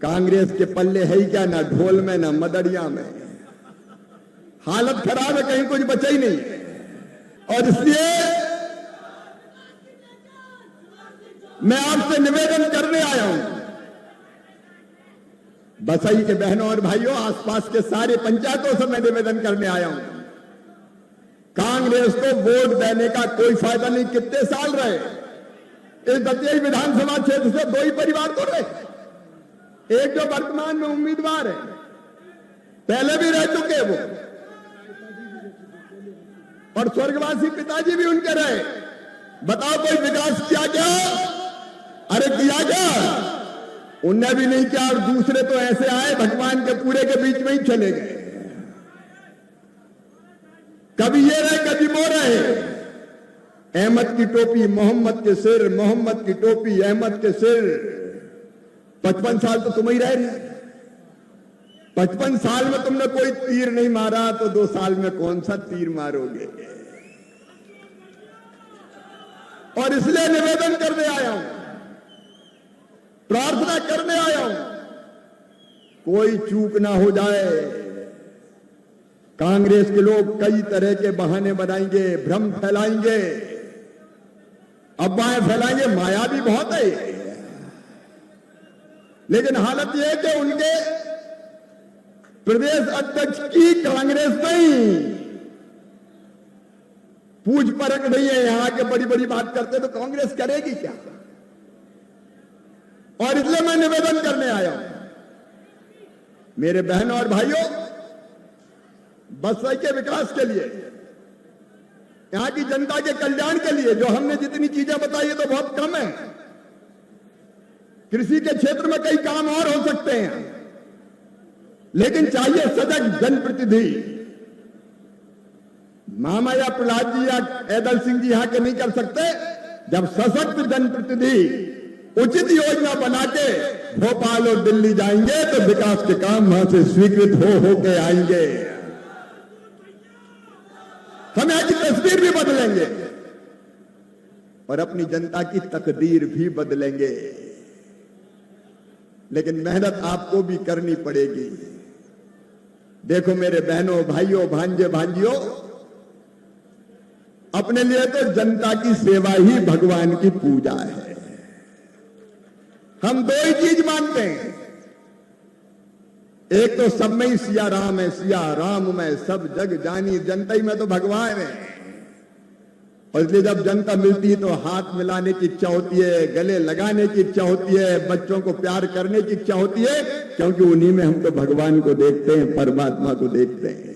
कांग्रेस के पल्ले है ही क्या, ना ढोल में ना मदड़िया में। हालत खराब है, कहीं कुछ बचा ही नहीं। और इसलिए मैं आपसे निवेदन करने आया हूं, बसई के बहनों और भाइयों, आसपास के सारे पंचायतों से मैं निवेदन करने आया हूं, कांग्रेस को वोट देने का कोई फायदा नहीं। कितने साल रहे इस दतिया विधानसभा क्षेत्र से? 2 ही परिवार तो रहे, एक जो वर्तमान में उम्मीदवार है, पहले भी रह चुके वो, और स्वर्गवासी पिताजी भी उनके रहे। बताओ कोई विकास किया क्या? अरे किया क्या? उनने भी नहीं किया, और दूसरे तो ऐसे आए भगवान के पूरे के बीच में ही चले गए। कभी ये रहे कभी वो रहे। अहमद की टोपी मोहम्मद के सिर, मोहम्मद की टोपी अहमद के सिर। 55 साल तो तुम ही रह रहे। 55 साल में तुमने कोई तीर नहीं मारा, तो 2 साल में कौन सा तीर मारोगे? और इसलिए निवेदन करने आया हूं, प्रार्थना करने आया हूं, कोई चूक ना हो जाए। कांग्रेस के लोग कई तरह के बहाने बनाएंगे, भ्रम फैलाएंगे, अफवाहें फैलाएंगे, माया भी बहुत है। लेकिन हालत यह है कि उनके प्रदेश अध्यक्ष की कांग्रेस नहीं, पूछ परख नहीं है। यहां के बड़ी बड़ी बात करते तो कांग्रेस करेगी क्या? और इसलिए मैं निवेदन करने आया हूं, मेरे बहनों और भाइयों, बसई के विकास के लिए, यहां की जनता के कल्याण के लिए, जो हमने जितनी चीजें बताई है तो बहुत कम है। कृषि के क्षेत्र में कई काम और हो सकते हैं, लेकिन चाहिए सजग जनप्रतिनिधि। मामा या प्रहलाद जी या ऐदल सिंह जी यहां के नहीं कर सकते। जब सशक्त जनप्रतिनिधि उचित योजना बना के भोपाल और दिल्ली जाएंगे तो विकास के काम वहां से स्वीकृत हो के आएंगे। हम यहाँ की तस्वीर भी बदलेंगे और अपनी जनता की तकदीर भी बदलेंगे, लेकिन मेहनत आपको भी करनी पड़ेगी। देखो मेरे बहनों भाइयों भांजे भांजियों, अपने लिए तो जनता की सेवा ही भगवान की पूजा है। हम 2 ही चीज मानते हैं, एक तो सब में ही सिया राम है, सिया राम में सब जग जानी, जनता ही में तो भगवान है। और इसलिए जब जनता मिलती है तो हाथ मिलाने की इच्छा होती है, गले लगाने की इच्छा होती है, बच्चों को प्यार करने की इच्छा होती है, क्योंकि उन्हीं में हम तो भगवान को देखते हैं, परमात्मा को देखते हैं।